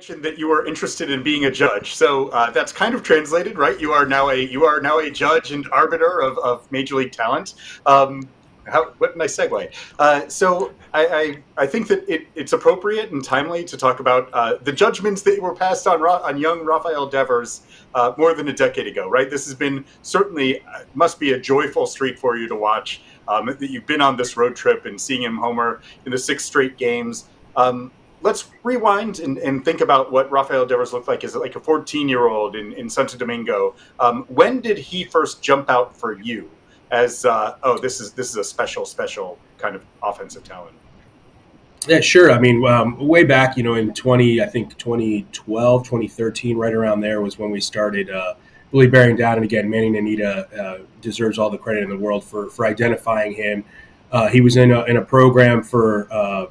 mentioned that you were interested in being a judge, so that's kind of translated, right? You are now a judge and arbiter of Major League talent. What a nice segue. So I think that it's appropriate and timely to talk about the judgments that were passed on young Rafael Devers more than a decade ago, right? This has been certainly must be a joyful streak for you to watch. That you've been on this road trip and seeing him homer in the six straight games. Let's rewind and think about what Rafael Devers looked like as like a 14-year-old in Santo Domingo. When did he first jump out for you as this is a special kind of offensive talent? Yeah, sure. I mean, way back, in 2012, 2013, right around there was when we started really bearing down. And again, Manny Nanita deserves all the credit in the world for identifying him. He was in a program for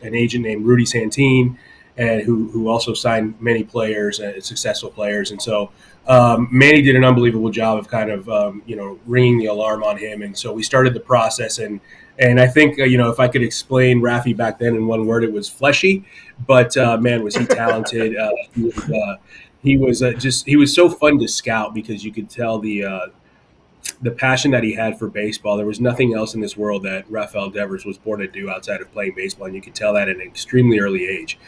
an agent named Rudy Santine, and who also signed many players, successful players. And so Manny did an unbelievable job of kind of ringing the alarm on him. And so we started the process, and I think if I could explain Rafi back then in one word, it was fleshy. But man, was he talented! He was so fun to scout because you could tell the passion that he had for baseball. There was nothing else in this world that Rafael Devers was born to do outside of playing baseball, and you could tell that at an extremely early age.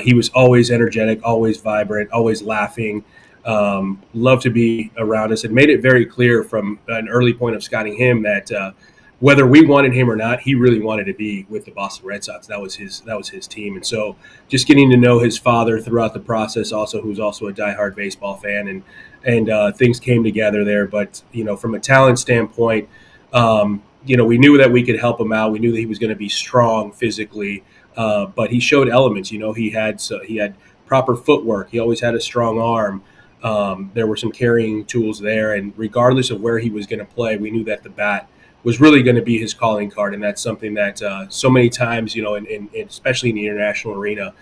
He was always energetic, always vibrant, always laughing, loved to be around us, and made it very clear from an early point of scouting him that whether we wanted him or not, he really wanted to be with the Boston Red Sox. That was his team. And so just getting to know his father throughout the process, also who's also a diehard baseball fan, and things came together there. But from a talent standpoint, we knew that we could help him out. We knew that he was going to be strong physically, but he showed elements. He had proper footwork. He always had a strong arm. There were some carrying tools there, and regardless of where he was going to play, we knew that the bat was really going to be his calling card. And that's something that so many times, especially in the international arena,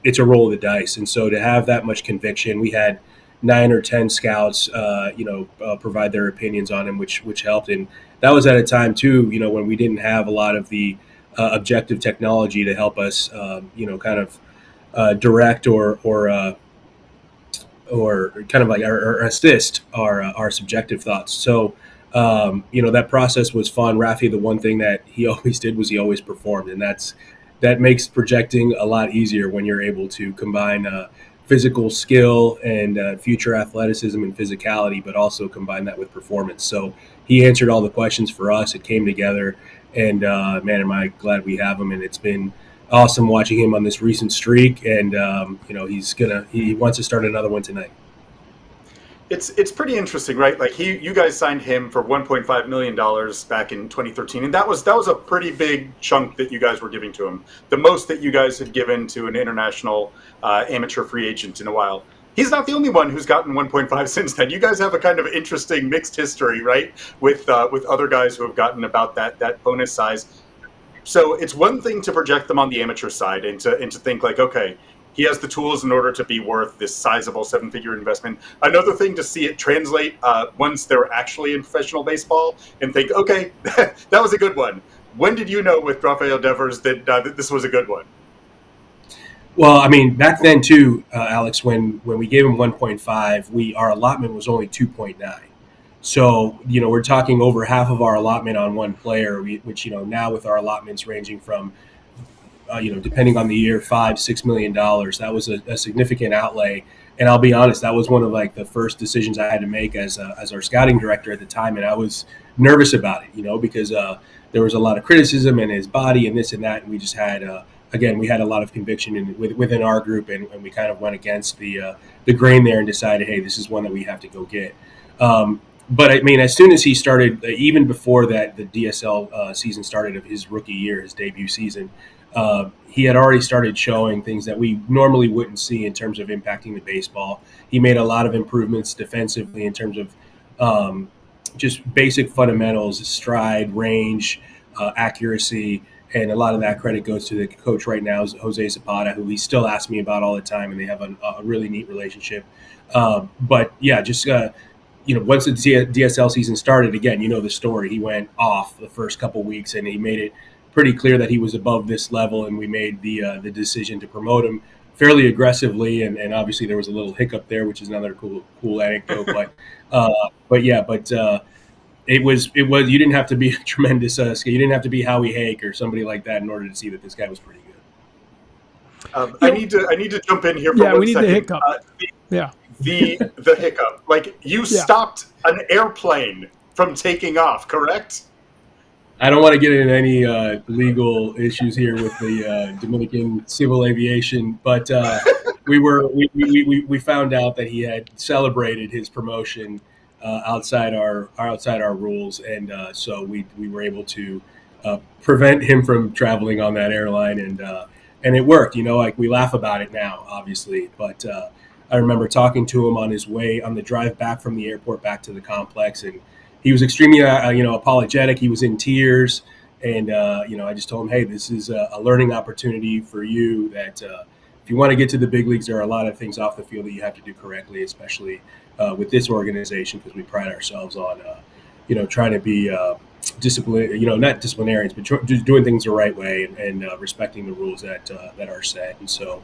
it's a roll of the dice. And so to have that much conviction, we had 9 or 10 scouts, provide their opinions on him, which helped. And that was at a time too, when we didn't have a lot of the objective technology to help us, kind of direct or kind of like or assist our subjective thoughts. So that process was fun. Rafi, the one thing that he always did was he always performed, and that makes projecting a lot easier when you're able to combine physical skill and future athleticism and physicality, but also combine that with performance. So he answered all the questions for us. It came together, and man, am I glad we have him. And it's been awesome watching him on this recent streak. And he wants to start another one tonight. It's pretty interesting, right? Like you guys signed him for $1.5 million back in 2013, and that was a pretty big chunk that you guys were giving to him, the most that you guys had given to an international amateur free agent in a while. He's not the only one who's gotten 1.5 since then. You guys have a kind of interesting mixed history, right? With other guys who have gotten about that bonus size. So it's one thing to project them on the amateur side and to think like, okay, he has the tools in order to be worth this sizable 7-figure investment. Another thing to see it translate once they're actually in professional baseball and think, okay, that was a good one. When did you know with Rafael Devers that this was a good one? Well, I mean, back then too, Alex, when we gave him 1.5, our allotment was only 2.9. So, we're talking over half of our allotment on one player, which, now with our allotments ranging from depending on the year, $5-6 million. That was a significant outlay. And I'll be honest, that was one of like the first decisions I had to make as our scouting director at the time. And I was nervous about it, because there was a lot of criticism in his body and this and that. And we just had, we had a lot of conviction within our group, and we kind of went against the grain there and decided, hey, this is one that we have to go get. But I mean, as soon as he started, even before that, the DSL season started of his rookie year, his debut season, he had already started showing things that we normally wouldn't see in terms of impacting the baseball. He made a lot of improvements defensively in terms of just basic fundamentals, stride, range, accuracy, and a lot of that credit goes to the coach right now, Jose Zapata, who he still asks me about all the time, and they have a really neat relationship. But yeah, just once the DSL season started, again, the story. He went off the first couple weeks, and he made it pretty clear that he was above this level, and we made the decision to promote him fairly aggressively, and obviously there was a little hiccup there, which is another cool anecdote. But it was you didn't have to be a tremendous you didn't have to be Howie Hake or somebody like that in order to see that this guy was pretty good. I need to jump in here for yeah, 1 we need second. the hiccup. Yeah. The hiccup. Like, you stopped an airplane from taking off, correct? I don't want to get into any legal issues here with the Dominican civil aviation, but we found out that he had celebrated his promotion outside our rules, and so we were able to prevent him from traveling on that airline, and it worked. Like, we laugh about it now, obviously, but I remember talking to him on the drive back from the airport back to the complex, and he was extremely, apologetic. He was in tears, and I just told him, "Hey, this is a learning opportunity for you. That if you want to get to the big leagues, there are a lot of things off the field that you have to do correctly, especially with this organization, because we pride ourselves on, trying to be disciplined. Not disciplinarians, but just doing things the right way and respecting the rules that are set." And so.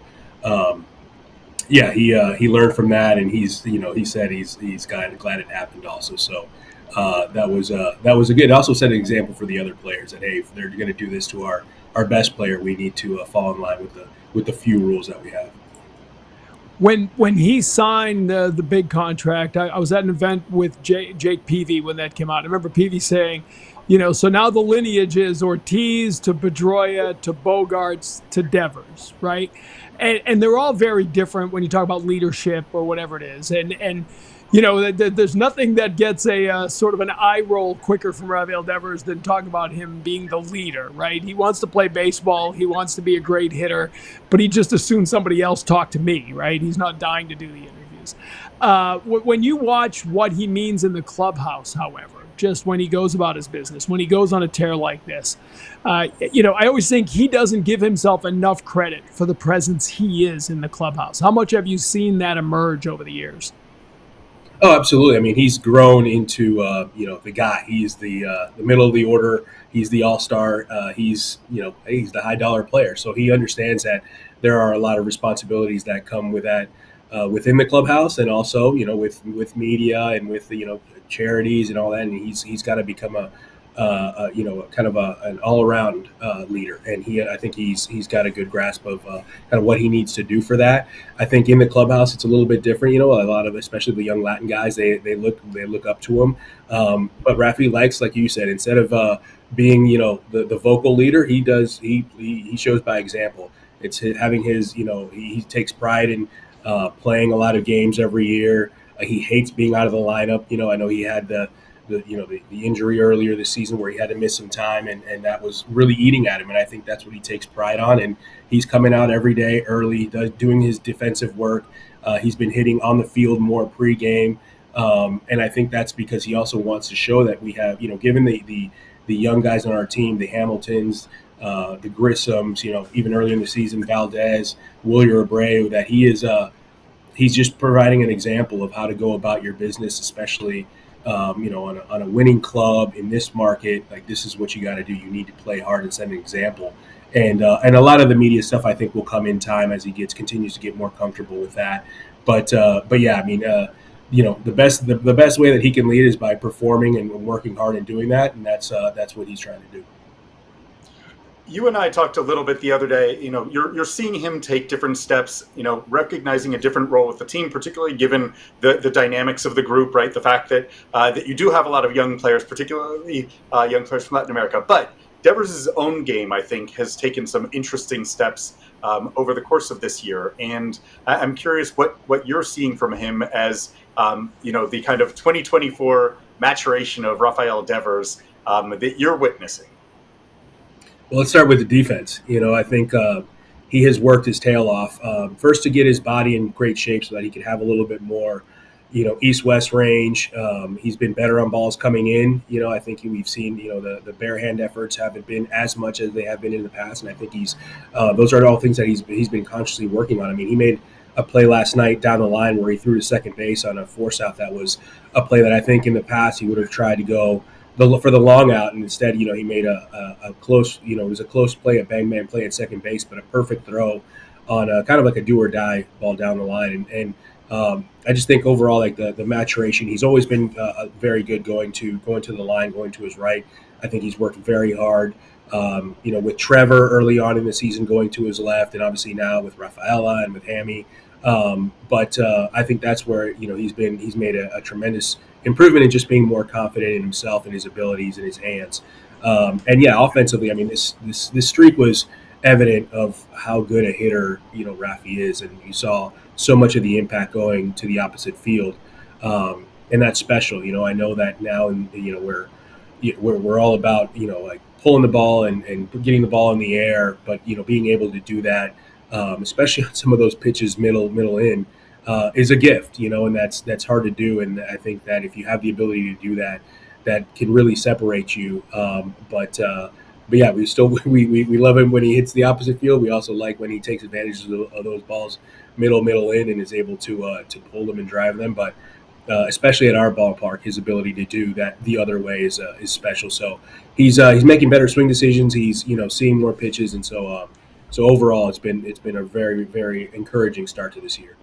He learned from that, and he said he's glad it happened also. So that was a good. It also set an example for the other players that, hey, if they're going to do this to our best player, we need to fall in line with the few rules that we have. When he signed the big contract, I was at an event with Jake Peavy when that came out. I remember Peavy saying, so now the lineage is Ortiz to Pedroia to Bogarts to Devers, right? And they're all very different when you talk about leadership or whatever it is. And there's nothing that gets a sort of an eye roll quicker from Rafael Devers than talking about him being the leader, right? He wants to play baseball. He wants to be a great hitter, but he just assumes somebody else talk to me, right? He's not dying to do the interviews. When you watch what he means in the clubhouse, however, just when he goes about his business, when he goes on a tear like this, I always think he doesn't give himself enough credit for the presence he is in the clubhouse. How much have you seen that emerge over the years? Oh, absolutely. I mean, he's grown into the guy. He's the middle of the order. He's the all-star. He's the high-dollar player. So he understands that there are a lot of responsibilities that come with that within the clubhouse, and also with media and with charities and all that. And he's got to become a kind of an all-around leader, and I think he's got a good grasp of kind of what he needs to do for that. I think in the clubhouse it's a little bit different. A lot of, especially the young Latin guys, they look up to him. But Rafi likes, like you said, instead of being the vocal leader, he shows by example. It's having his he takes pride in playing a lot of games every year. He hates being out of the lineup. I know he had the injury earlier this season where he had to miss some time, and that was really eating at him. And I think that's what he takes pride on. And he's coming out every day early, doing his defensive work. He's been hitting on the field more pregame. And I think that's because he also wants to show that we have, given the young guys on our team, the Hamiltons, the Grissams, even earlier in the season, Valdez, Wilyer Abreu, that he's just providing an example of how to go about your business, especially on a winning club in this market. Like, this is what you got to do. You need to play hard and set an example. And a lot of the media stuff, I think, will come in time as he continues to get more comfortable with that. But yeah, I mean, the best way that he can lead is by performing and working hard and doing that, and that's what he's trying to do. You and I talked a little bit the other day. You're seeing him take different steps. Recognizing a different role with the team, particularly given the dynamics of the group. Right, the fact that that you do have a lot of young players, particularly young players from Latin America. But Devers' own game, I think, has taken some interesting steps over the course of this year, and I'm curious what you're seeing from him as the kind of 2024 maturation of Rafael Devers that you're witnessing. Well, let's start with the defense. I think he has worked his tail off first to get his body in great shape so that he could have a little bit more, east-west range. He's been better on balls coming in. I think we've seen, the bare hand efforts haven't been as much as they have been in the past, and I think those are all things that he's been consciously working on. I mean, he made a play last night down the line where he threw to second base on a force out. That was a play that I think in the past he would have tried to go for the long out, and instead, he made a close, it was a close play, a bang man play at second base, but a perfect throw on a, kind of like a do or die ball down the line. And I just think overall, like the maturation, he's always been very good going to the line, going to his right. I think he's worked very hard. With Trevor early on in the season going to his left, and obviously now with Rafaela and with Hammy. But I think that's where he's made a tremendous improvement in just being more confident in himself and his abilities and his hands. And yeah, offensively, I mean, this streak was evident of how good a hitter Rafi is, and you saw so much of the impact going to the opposite field, and that's special. I know that now, and we're all about like pulling the ball and getting the ball in the air, but being able to do that, especially on some of those pitches middle in, is a gift. And that's hard to do. And I think that if you have the ability to do that, that can really separate you. But yeah, we love him when he hits the opposite field. We also like when he takes advantage of those balls middle in and is able to pull them and drive them. But especially at our ballpark, his ability to do that the other way is special. So he's making better swing decisions. He's seeing more pitches, and so overall it's been a very, very encouraging start to this year.